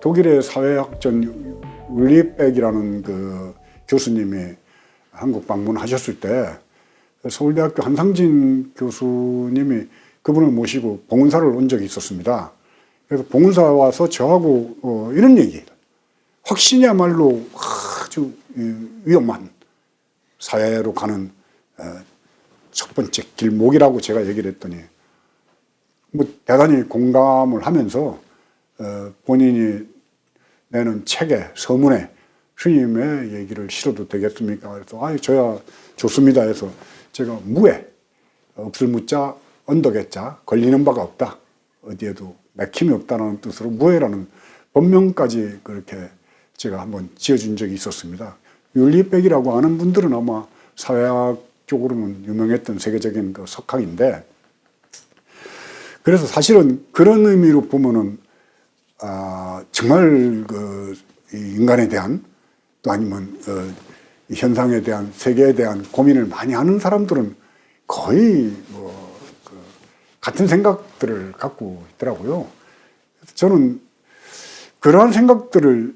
독일의 사회학전 울리백이라는 그 교수님이 한국 방문하셨을 때 서울대학교 한상진 교수님이 그분을 모시고 봉은사를 온 적이 있었습니다. 그래서 봉은사 와서 저하고 이런 얘기, 확신이야말로 아주 위험한 사회로 가는 첫 번째 길목이라고 제가 얘기를 했더니 뭐 대단히 공감을 하면서 본인이 내는 책에 서문에 스님의 얘기를 실어도 되겠습니까? 그래서 저야 좋습니다 해서 제가 무에 없을 무자 언덕에 자 걸리는 바가 없다, 어디에도 맥힘이 없다는 뜻으로 무에라는 법명까지 그렇게 제가 한번 지어준 적이 있었습니다. 윤리백이라고 아는 분들은 아마 사회학 쪽으로는 유명했던 세계적인 그 석학인데, 그래서 사실은 그런 의미로 보면은 정말 그 인간에 대한 또 아니면 현상에 대한 세계에 대한 고민을 많이 하는 사람들은 거의 같은 생각들을 갖고 있더라고요. 저는 그러한 생각들을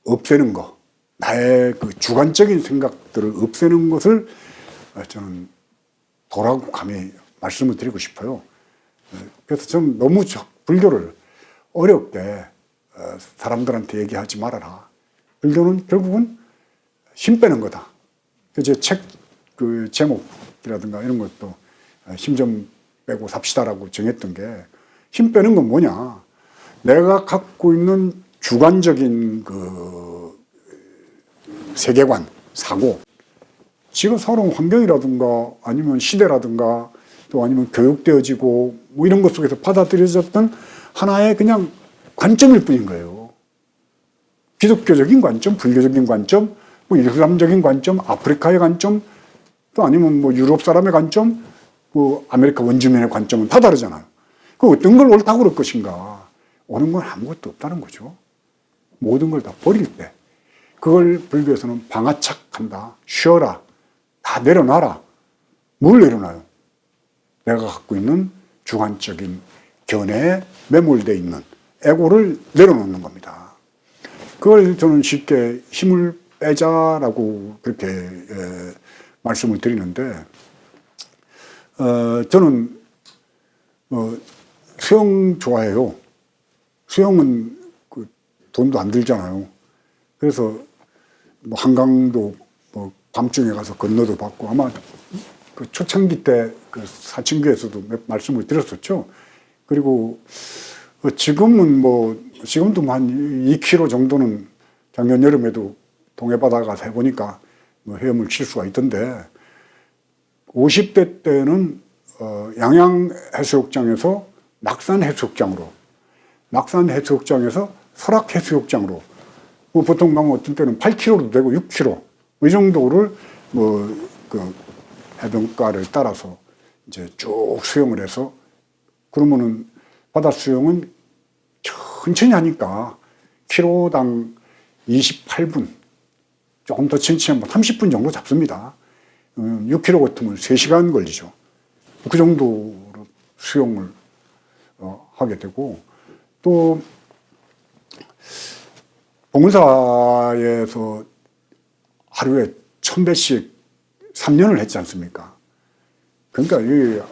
없애는 것, 나의 그 주관적인 생각들을 없애는 것을 저는 도라고 감히 말씀을 드리고 싶어요. 그래서 저는 너무 불교를 어렵게 사람들한테 얘기하지 말아라. 불교는 결국은 힘 빼는 거다. 제 책 그 제목이라든가 이런 것도 힘 좀 빼고 삽시다라고 정했던 게, 힘 빼는 건 뭐냐? 내가 갖고 있는 주관적인 그 세계관, 사고, 지금 살아온 환경이라든가 아니면 시대라든가 또 아니면 교육되어지고 뭐 이런 것 속에서 받아들여졌던 하나의 그냥 관점일 뿐인 거예요. 기독교적인 관점, 불교적인 관점, 뭐 이슬람적인 관점, 아프리카의 관점, 또 아니면 뭐 유럽 사람의 관점, 뭐 아메리카 원주민의 관점은 다 다르잖아요. 그 어떤 걸 옳다고 그럴 것인가? 옳은 건 아무것도 없다는 거죠. 모든 걸 다 버릴 때 그걸 불교에서는 방아착한다. 쉬어라. 다 내려놔라. 뭘 내려놔요? 내가 갖고 있는 주관적인 견해에 매몰되어 있는 에고를 내려놓는 겁니다. 그걸 저는 쉽게 힘을 빼자라고 그렇게 말씀을 드리는데, 저는 수영 좋아해요. 수영은 그 돈도 안 들잖아요. 그래서 뭐 한강도 뭐 밤중에 가서 건너도 받고, 아마 그 초창기 때 그 사친교에서도 말씀을 드렸었죠. 그리고 지금은 지금도 한 2km 정도는 작년 여름에도 동해바다 가서 해보니까 뭐 헤엄을 칠 수가 있던데, 50대 때는 양양해수욕장에서 낙산해수욕장으로, 낙산해수욕장에서 설악해수욕장으로, 뭐 보통 가면 어떤 때는 8km도 되고 6km 이 정도를 그 해변가를 따라서 이제 쭉 수영을 해서, 그러면은 바다 수영은 천천히 하니까 키로당 28분, 조금 더 천천히 하면 30분 정도 잡습니다. 6km 같으면 3시간 걸리죠. 그 정도로 수영을 하게 되고, 또 봉은사에서 하루에 1000배씩 3년을 했지 않습니까? 그러니까 이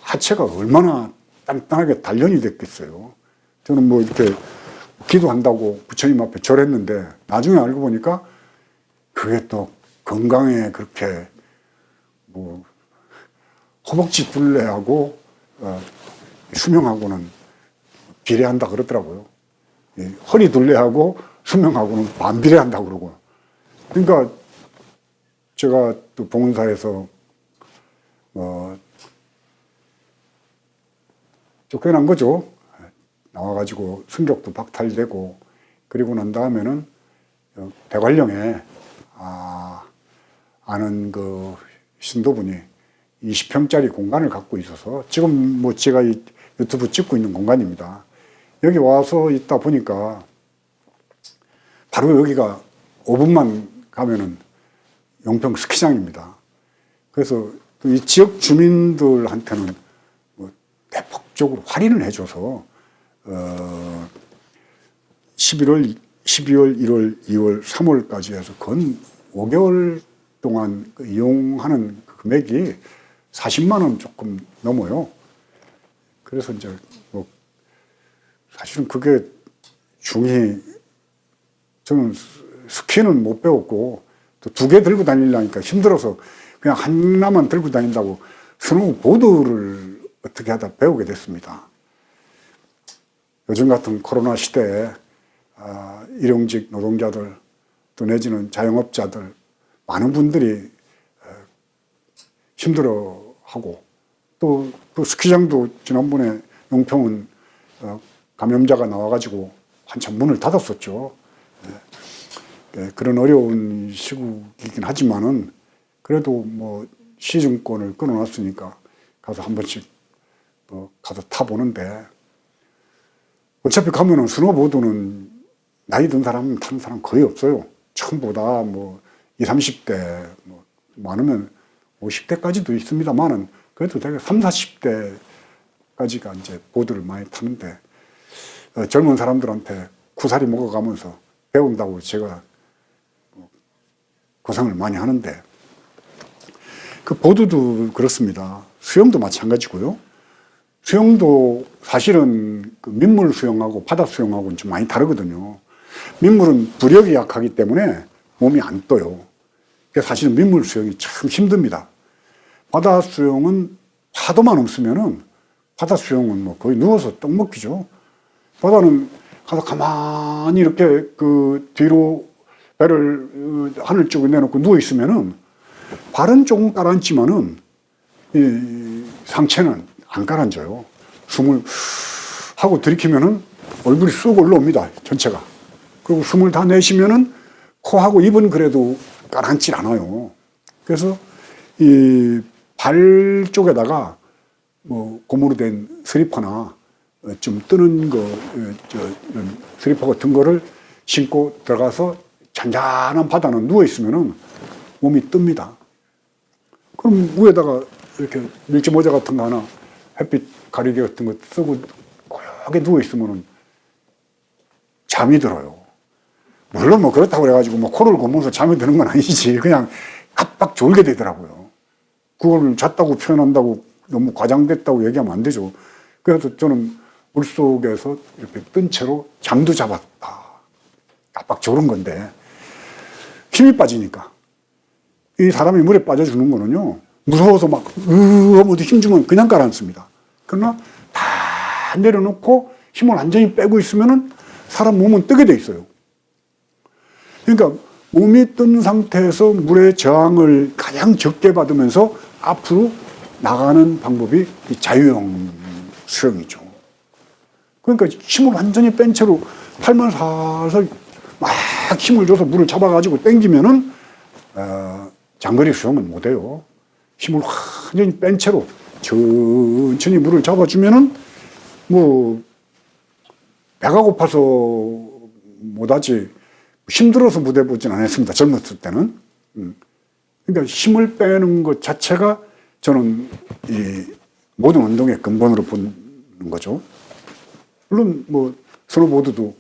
하체가 얼마나 단단하게 단련이 됐겠어요. 저는 뭐 이렇게 기도한다고 부처님 앞에 절했는데, 나중에 알고 보니까 그게 또 건강에 그렇게 뭐 허벅지 둘레하고 수명하고는 비례한다 그러더라고요. 허리 둘레하고 수명하고는 반비례한다 그러고. 그러니까 제가 또 봉은사에서 쫓겨난 거죠. 나와가지고 승격도 박탈되고, 그리고 난 다음에는 대관령에 아는 그 신도분이 20평짜리 공간을 갖고 있어서, 지금 뭐 제가 이 유튜브 찍고 있는 공간입니다. 여기 와서 있다 보니까 바로 여기가 5분만 가면은 용평 스키장입니다. 그래서 이 지역 주민들한테는 뭐 대폭적으로 할인을 해줘서 11월, 12월, 1월, 2월, 3월까지 해서 건 5개월 동안 이용하는 금액이 40만 원 조금 넘어요. 그래서 이제 뭐 사실은 그게 중이 저는 스키는 못 배웠고 또 2개 들고 다니려니까 힘들어서 그냥 하나만 들고 다닌다고 스노우보드를 어떻게 하다 배우게 됐습니다. 요즘 같은 코로나 시대에 일용직 노동자들 또 내지는 자영업자들 많은 분들이 힘들어하고 또 그 스키장도 지난번에 용평은 감염자가 나와가지고 한참 문을 닫았었죠. 그런 어려운 시국이긴 하지만은 그래도 뭐 시중권을 끊어놨으니까 가서 한 번씩 가서 타보는데 어차피 가면은 스노보드는 나이 든 사람 타는 사람 거의 없어요. 처음보다 뭐 20, 30대 뭐 많으면 50대까지도 있습니다만은 그래도 되게 30, 40대까지가 이제 보드를 많이 타는데 젊은 사람들한테 구사리 먹어가면서 배운다고 제가 고생을 많이 하는데 그 보드도 그렇습니다. 수영도 마찬가지고요. 수영도 사실은 그 민물 수영하고 바다 수영하고는 좀 많이 다르거든요. 민물은 부력이 약하기 때문에 몸이 안 떠요. 그래서 사실은 민물 수영이 참 힘듭니다. 바다 수영은 파도만 없으면은 바다 수영은 뭐 거의 누워서 떡 먹기죠. 바다는 가서 가만히 이렇게 그 뒤로 배를 하늘 쪽에 내놓고 누워 있으면은 발은 조금 가라앉지만은 이 상체는 안 가라앉아요. 숨을 하고 들이키면은 얼굴이 쑥 올라옵니다. 전체가. 그리고 숨을 다 내쉬면은 코하고 입은 그래도 가라앉질 않아요. 그래서 이 발 쪽에다가 뭐 고무로 된 슬리퍼나 좀 뜨는 슬리퍼 같은 거를 신고 들어가서 잔잔한 바다는 누워 있으면은 몸이 뜹니다. 그럼 위에다가 이렇게 밀짚 모자 같은 거 하나 햇빛 가리개 같은 거 쓰고 고요하게 누워 있으면은 잠이 들어요. 물론 뭐 그렇다고 그래가지고 뭐 코를 고면서 잠이 드는 건 아니지. 그냥 깜빡 졸게 되더라고요. 그걸 잤다고 표현한다고 너무 과장됐다고 얘기하면 안 되죠. 그래서 저는 물속에서 이렇게 뜬 채로 잠도 잡았다. 깜빡 졸은 건데 힘이 빠지니까 이 사람이 물에 빠져주는 거는요 무서워서 막 하면서 힘주면 그냥 가라앉습니다. 그러나 다 내려놓고 힘을 완전히 빼고 있으면은 사람 몸은 뜨게 돼 있어요. 그러니까 몸이 뜬 상태에서 물의 저항을 가장 적게 받으면서 앞으로 나가는 방법이 이 자유형 수영이죠. 그러니까 힘을 완전히 뺀 채로 팔만 살살 막 힘을 줘서 물을 잡아가지고 당기면은 장거리 수영은 못해요. 힘을 완전히 뺀 채로 천천히 물을 잡아주면은 뭐 배가 고파서 못하지 힘들어서 못 해보진 않았습니다. 젊었을 때는. 그러니까 힘을 빼는 것 자체가 저는 이 모든 운동의 근본으로 보는 거죠. 물론 뭐 스노보드도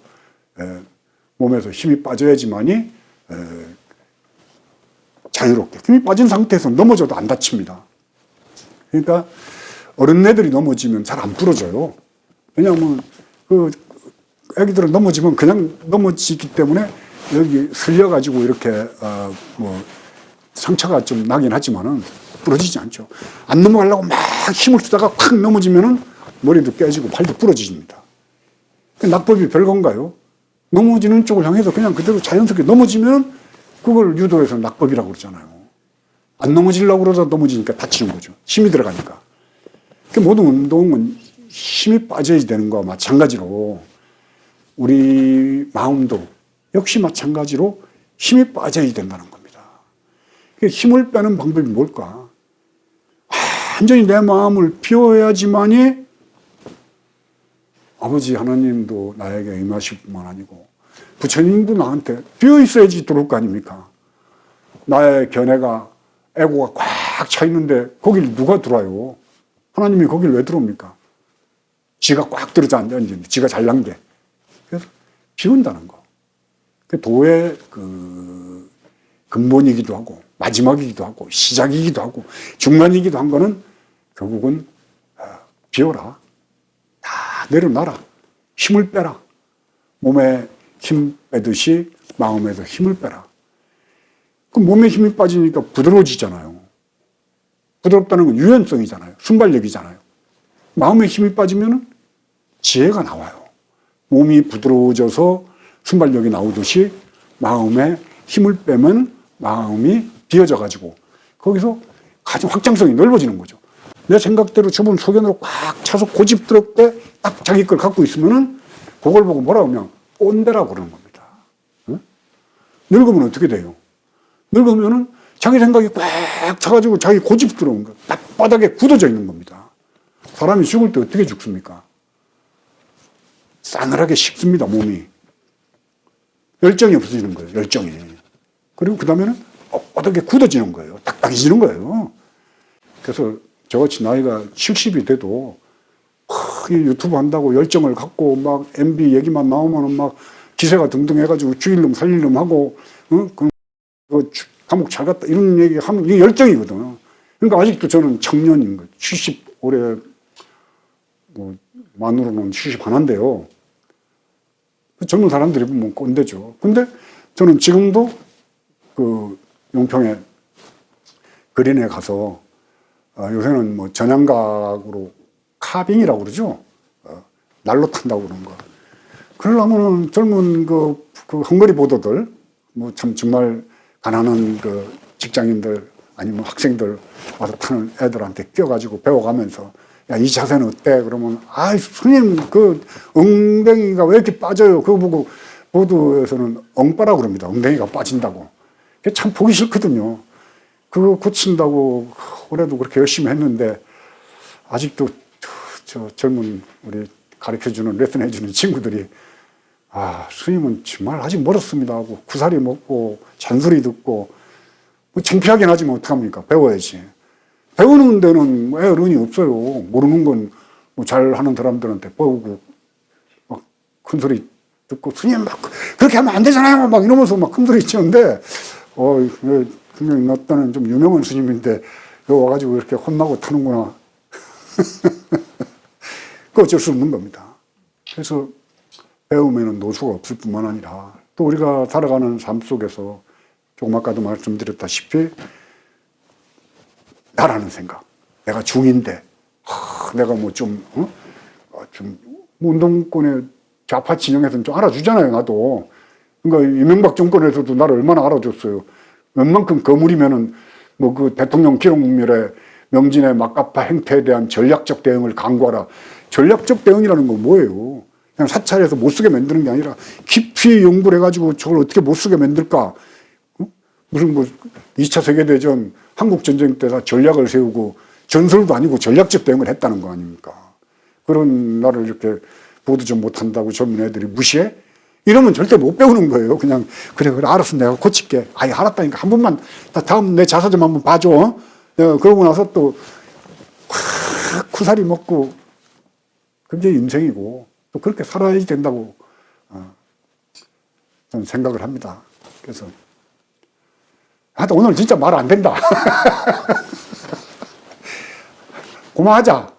몸에서 힘이 빠져야지만이 자유롭게 힘이 빠진 상태에서 넘어져도 안 다칩니다. 그러니까 어린애들이 넘어지면 잘 안 부러져요. 왜냐하면 그 애기들은 넘어지면 그냥 넘어지기 때문에 여기 슬려가지고 이렇게 뭐 상처가 좀 나긴 하지만은 부러지지 않죠. 안 넘어가려고 막 힘을 쓰다가 콱 넘어지면은 머리도 깨지고 팔도 부러집니다. 낙법이 별건가요? 넘어지는 쪽을 향해서 그냥 그대로 자연스럽게 넘어지면 그걸 유도해서 낙법이라고 그러잖아요. 안 넘어지려고 그러다 넘어지니까 다치는 거죠. 힘이 들어가니까. 모든 운동은 힘이 빠져야 되는 거와 마찬가지로 우리 마음도 역시 마찬가지로 힘이 빠져야 된다는 겁니다. 힘을 빼는 방법이 뭘까? 완전히 내 마음을 비워야지만이 아버지 하나님도 나에게 임하실 뿐만 아니고 부처님도 나한테 비어있어야지 들어올 거 아닙니까? 나의 견해가 에고가 꽉 차 있는데 거길 누가 들어와요? 하나님이 거길 왜 들어옵니까? 지가 꽉 들어서 앉았는데 지가 잘난 게. 그래서 비운다는 거. 그 도의 그 근본이기도 하고 마지막이기도 하고 시작이기도 하고 중간이기도 한 거는 결국은 비워라. 다 내려놔라. 힘을 빼라. 몸에 힘 빼듯이 마음에도 힘을 빼라. 그 몸에 힘이 빠지니까 부드러워지잖아요. 부드럽다는 건 유연성이잖아요. 순발력이잖아요. 마음에 힘이 빠지면 지혜가 나와요. 몸이 부드러워져서 순발력이 나오듯이 마음에 힘을 빼면 마음이 비어져 가지고 거기서 가장 확장성이 넓어지는 거죠. 내 생각대로 좁은 소견으로 꽉 차서 고집스럽게 딱 자기 걸 갖고 있으면은 그걸 보고 뭐라고 하면 꼰대라고 그러는 겁니다. 응? 늙으면 어떻게 돼요? 늙으면은 자기 생각이 꽉 차가지고 자기 고집스러운 거, 딱 바닥에 굳어져 있는 겁니다. 사람이 죽을 때 어떻게 죽습니까? 싸늘하게 식습니다, 몸이. 열정이 없어지는 거예요, 열정이. 그리고 그 다음에는 바닥에 굳어지는 거예요. 딱딱해지는 거예요. 그래서 저같이 나이가 70이 돼도 유튜브 한다고 열정을 갖고 막 MB 얘기만 나오면은 막 기세가 등등 해가지고 죽일 놈 살릴 놈 하고, 감옥 잘 갔다 이런 얘기 하면 이게 열정이거든. 그러니까 아직도 저는 청년인 거예요. 70 올해 뭐 만으로는 70 하나인데요. 젊은 사람들이 보면 꼰대죠. 근데 저는 지금도 그 용평에 그린에 가서 요새는 뭐 전향각으로 카빙이라고 그러죠. 날로 탄다고 그러는 거. 그러려면은 젊은 그 헝거리 보더들, 뭐 참 정말 가난한 그 직장인들 아니면 학생들 와서 타는 애들한테 껴가지고 배워가면서 야, 이 자세는 어때? 그러면 아이, 스님 그 엉덩이가 왜 이렇게 빠져요? 그거 보고 보드에서는 엉빠라고 그럽니다. 엉덩이가 빠진다고. 그게 참 보기 싫거든요. 그거 고친다고 올해도 그렇게 열심히 했는데 아직도 저 젊은 우리 가르쳐주는 레슨 해주는 친구들이 스님은 정말 아직 멀었습니다 하고 구사리 먹고 잔소리 듣고 뭐 창피하긴 하지만 어떡합니까? 배워야지. 배우는 데는 뭐 어른이 없어요. 모르는 건 뭐 잘하는 사람들한테 배우고 막 큰소리 듣고 스님 막 그렇게 하면 안 되잖아요 막 이러면서 막 큰소리 치는데 분명히 나 때는 좀 유명한 스님인데 여기 와가지고 이렇게 혼나고 타는구나. 그 어쩔 수 없는 겁니다. 그래서 배우면은 노수가 없을 뿐만 아니라 또 우리가 살아가는 삶 속에서 조금 아까도 말씀드렸다시피 나라는 생각. 내가 중인데, 내가 뭐 좀 운동권의 좌파 진영에서는 좀 알아주잖아요, 나도. 그러니까 이명박 정권에서도 나를 얼마나 알아줬어요. 웬만큼 거물이면은 뭐 그 대통령 기록물에 명진의 막가파 행태에 대한 전략적 대응을 강구하라. 전략적 대응이라는 건 뭐예요? 그냥 사찰에서 못 쓰게 만드는 게 아니라 깊이 연구를 해가지고 저걸 어떻게 못 쓰게 만들까? 무슨 뭐 2차 세계대전 한국전쟁 때 다 전략을 세우고 전설도 아니고 전략적 대응을 했다는 거 아닙니까? 그런 나를 이렇게 보도 좀 못한다고 젊은 애들이 무시해? 이러면 절대 못 배우는 거예요. 그냥 그래 알았어 내가 고칠게. 아예 알았다니까 한 번만 다음 내 자서 좀 한번 봐줘. 내가 그러고 나서 또 쿠사리 먹고 그게 인생이고 또 그렇게 살아야 된다고 저는 생각을 합니다. 그래서 하여튼 오늘 진짜 말 안 된다. 고마하자.